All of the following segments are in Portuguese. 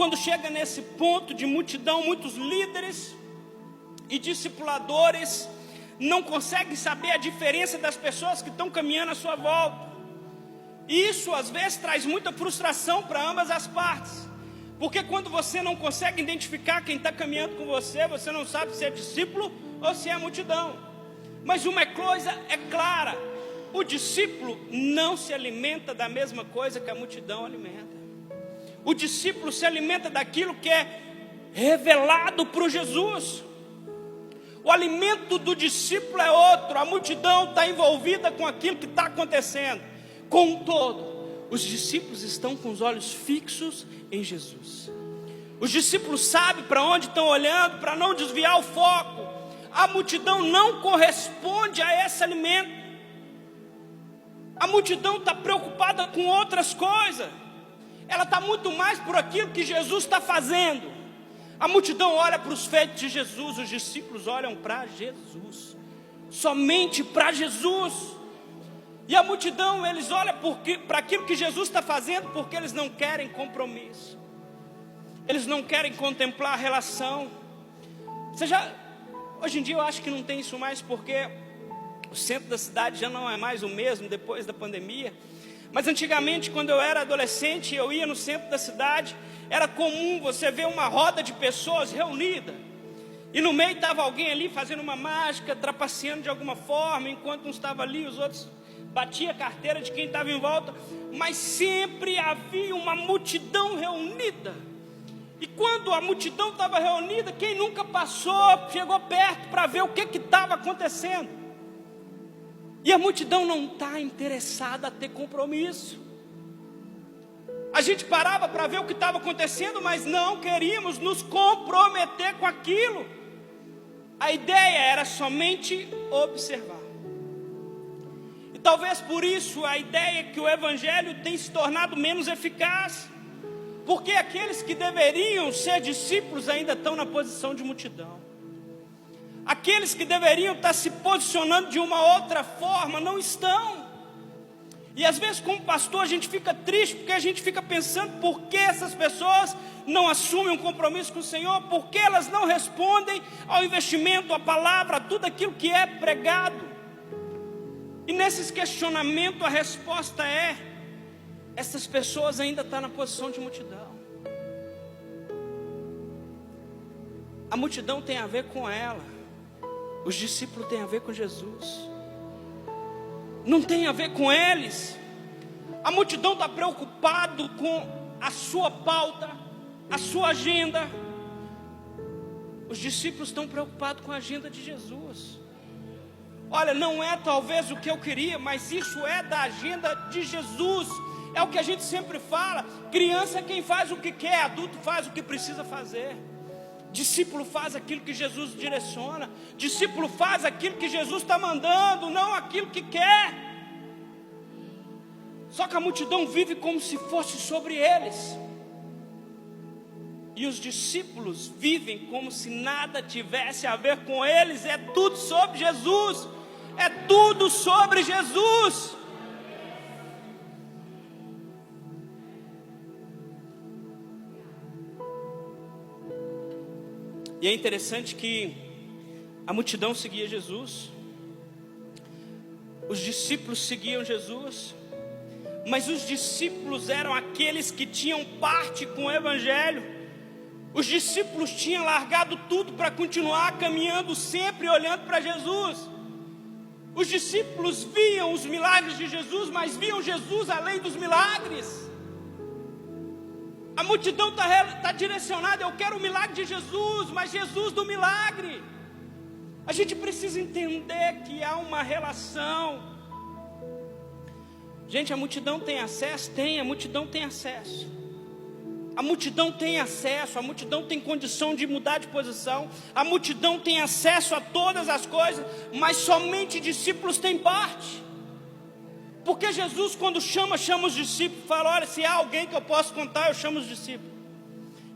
quando chega nesse ponto de multidão, muitos líderes e discipuladores não conseguem saber a diferença das pessoas que estão caminhando à sua volta. E isso às vezes traz muita frustração para ambas as partes. Porque quando você não consegue identificar quem está caminhando com você, você não sabe se é discípulo ou se é multidão. Mas uma coisa é clara: o discípulo não se alimenta da mesma coisa que a multidão alimenta. O discípulo se alimenta daquilo que é revelado por Jesus. O alimento do discípulo é outro. A multidão está envolvida com aquilo que está acontecendo. Contudo, os discípulos estão com os olhos fixos em Jesus. Os discípulos sabem para onde estão olhando, para não desviar o foco. A multidão não corresponde a esse alimento. A multidão está preocupada com outras coisas. Ela está muito mais por aquilo que Jesus está fazendo. A multidão olha para os feitos de Jesus, os discípulos olham para Jesus, somente para Jesus. E a multidão, eles olham para aquilo que Jesus está fazendo, porque eles não querem compromisso, eles não querem contemplar a relação. Hoje em dia eu acho que não tem isso mais, porque o centro da cidade já não é mais o mesmo depois da pandemia. Mas antigamente, quando eu era adolescente, eu ia no centro da cidade, era comum você ver uma roda de pessoas reunida, e no meio estava alguém ali fazendo uma mágica, trapaceando de alguma forma, enquanto um estava ali, os outros batiam a carteira de quem estava em volta, mas sempre havia uma multidão reunida. E quando a multidão estava reunida, quem nunca passou, chegou perto para ver o que estava acontecendo. E a multidão não está interessada a ter compromisso. A gente parava para ver o que estava acontecendo, mas não queríamos nos comprometer com aquilo. A ideia era somente observar. E talvez por isso a ideia que o Evangelho tem se tornado menos eficaz. Porque aqueles que deveriam ser discípulos ainda estão na posição de multidão. Aqueles que deveriam estar se posicionando de uma outra forma, não estão. E às vezes como pastor a gente fica triste, porque a gente fica pensando por que essas pessoas não assumem um compromisso com o Senhor, por que elas não respondem ao investimento, à palavra, a tudo aquilo que é pregado. E nesses questionamentos a resposta é: essas pessoas ainda estão na posição de multidão. A multidão tem a ver com ela, os discípulos têm a ver com Jesus, não tem a ver com eles. A multidão está preocupada com a sua pauta, a sua agenda. Os discípulos estão preocupados com a agenda de Jesus. Olha, não é talvez o que eu queria, mas isso é da agenda de Jesus. É o que a gente sempre fala: criança é quem faz o que quer, adulto faz o que precisa fazer. Discípulo faz aquilo que Jesus direciona. Discípulo faz aquilo que Jesus está mandando, não aquilo que quer. Só que a multidão vive como se fosse sobre eles. E os discípulos vivem como se nada tivesse a ver com eles. É tudo sobre Jesus. É tudo sobre Jesus. E é interessante que a multidão seguia Jesus, os discípulos seguiam Jesus, mas os discípulos eram aqueles que tinham parte com o Evangelho. Os discípulos tinham largado tudo para continuar caminhando sempre olhando para Jesus. Os discípulos viam os milagres de Jesus, mas viam Jesus além dos milagres. A multidão está direcionada: eu quero o milagre de Jesus, mas Jesus do milagre. A gente precisa entender que há uma relação. Gente, a multidão tem acesso? Tem, a multidão tem acesso. A multidão tem acesso, a multidão tem condição de mudar de posição. A multidão tem acesso a todas as coisas, mas somente discípulos têm parte. Porque Jesus, quando chama os discípulos, fala: olha, se há alguém que eu posso contar, eu chamo os discípulos.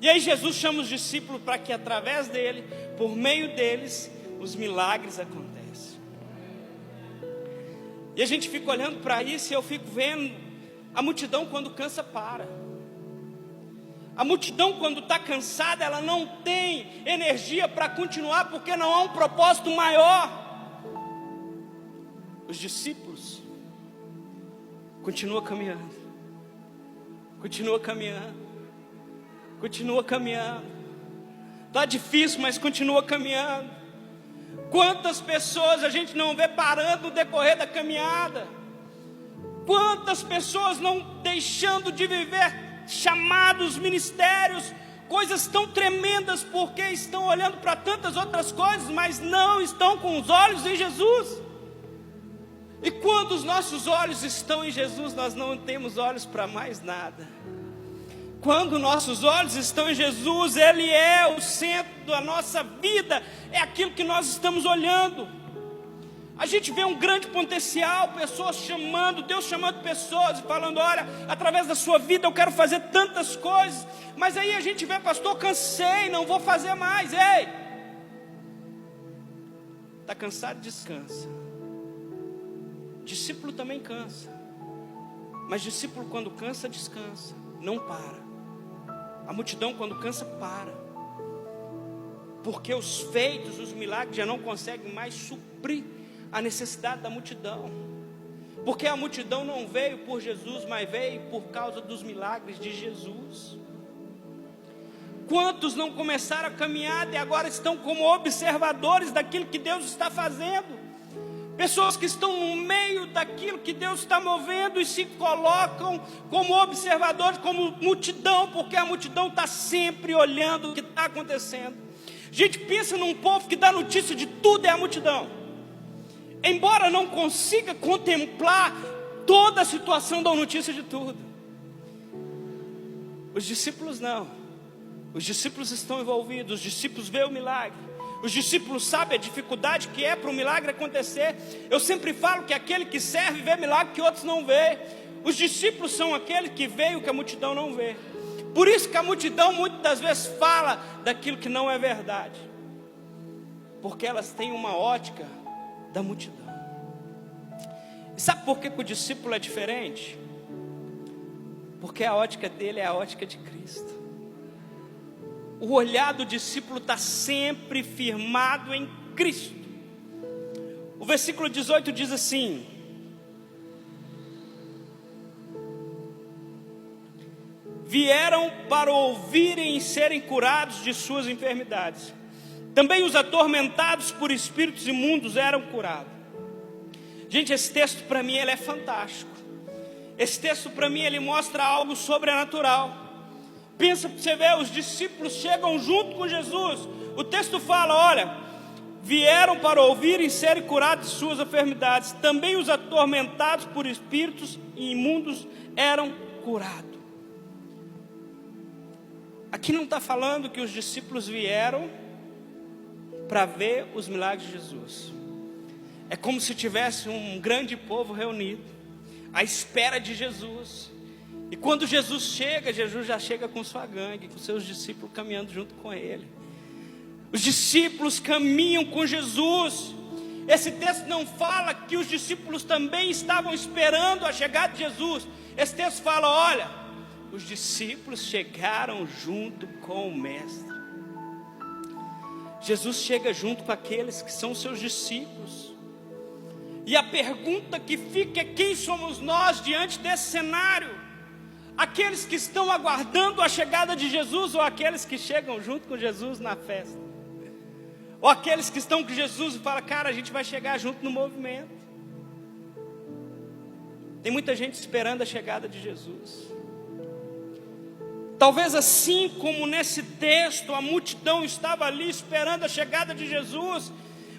E aí Jesus chama os discípulos para que através dele, por meio deles, os milagres acontecem. E a gente fica olhando para isso e eu fico vendo a multidão, quando cansa, para. A multidão, quando está cansada, ela não tem energia para continuar, porque não há um propósito maior. Os discípulos continuam caminhando, continua caminhando, continua caminhando. Está difícil, mas continua caminhando. Quantas pessoas a gente não vê parando no decorrer da caminhada? Quantas pessoas não deixando de viver chamados, ministérios, coisas tão tremendas, porque estão olhando para tantas outras coisas, mas não estão com os olhos em Jesus. E quando os nossos olhos estão em Jesus, nós não temos olhos para mais nada. Quando nossos olhos estão em Jesus, Ele é o centro da nossa vida, é aquilo que nós estamos olhando. A gente vê um grande potencial, pessoas chamando, Deus chamando pessoas e falando: olha, através da sua vida eu quero fazer tantas coisas. Mas aí a gente vê: pastor, cansei, não vou fazer mais. Ei, está cansado? Descansa. Discípulo também cansa, mas discípulo quando cansa, descansa, não para. A multidão quando cansa, para, porque os feitos, os milagres já não conseguem mais suprir a necessidade da multidão, porque a multidão não veio por Jesus, mas veio por causa dos milagres de Jesus. Quantos não começaram a caminhada e agora estão como observadores daquilo que Deus está fazendo? Pessoas que estão no meio daquilo que Deus está movendo e se colocam como observadores, como multidão, porque a multidão está sempre olhando o que está acontecendo. A gente pensa num povo que dá notícia de tudo, é a multidão. Embora não consiga contemplar toda a situação, dá notícia de tudo. Os discípulos não. Os discípulos estão envolvidos, os discípulos veem o milagre. Os discípulos sabem a dificuldade que é para o milagre acontecer. Eu sempre falo que aquele que serve vê milagre que outros não vê. Os discípulos são aqueles que veem o que a multidão não vê. Por isso que a multidão muitas das vezes fala daquilo que não é verdade, porque elas têm uma ótica da multidão. E sabe por que o discípulo é diferente? Porque a ótica dele é a ótica de Cristo. O olhar do discípulo está sempre firmado em Cristo. O versículo 18 diz assim: vieram para ouvirem e serem curados de suas enfermidades. Também os atormentados por espíritos imundos eram curados. Gente, esse texto para mim ele é fantástico. Esse texto para mim ele mostra algo sobrenatural. Pensa para você ver, os discípulos chegam junto com Jesus. O texto fala: olha, vieram para ouvir e serem curados de suas enfermidades. Também os atormentados por espíritos imundos eram curados. Aqui não está falando que os discípulos vieram para ver os milagres de Jesus. É como se tivesse um grande povo reunido à espera de Jesus. E quando Jesus chega, Jesus já chega com sua gangue, com seus discípulos caminhando junto com ele. Os discípulos caminham com Jesus. Esse texto não fala que os discípulos também estavam esperando a chegada de Jesus. Esse texto fala: olha, os discípulos chegaram junto com o Mestre. Jesus chega junto com aqueles que são seus discípulos. E a pergunta que fica é: quem somos nós diante desse cenário? Aqueles que estão aguardando a chegada de Jesus, ou aqueles que chegam junto com Jesus na festa? Ou aqueles que estão com Jesus e falam: cara, a gente vai chegar junto no movimento. Tem muita gente esperando a chegada de Jesus. Talvez assim como nesse texto a multidão estava ali esperando a chegada de Jesus,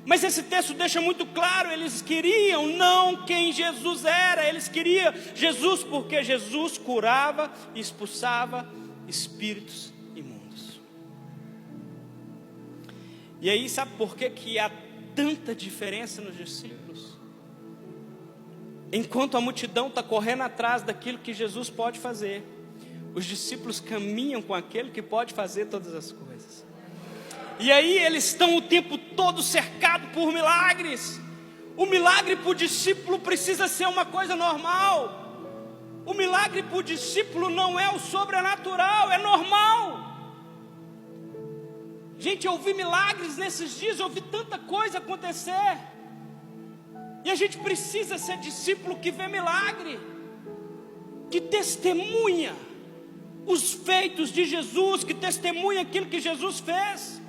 mas esse texto deixa muito claro: eles queriam não quem Jesus era, eles queriam Jesus porque Jesus curava e expulsava espíritos imundos. E aí sabe por que há tanta diferença nos discípulos? Enquanto a multidão está correndo atrás daquilo que Jesus pode fazer, os discípulos caminham com aquele que pode fazer todas as coisas. E aí eles estão o tempo todo cercados por milagres. O milagre para o discípulo precisa ser uma coisa normal. O milagre para o discípulo não é o sobrenatural, é normal. Gente, eu vi milagres nesses dias, eu vi tanta coisa acontecer. E a gente precisa ser discípulo que vê milagre, que testemunha os feitos de Jesus, que testemunha aquilo que Jesus fez.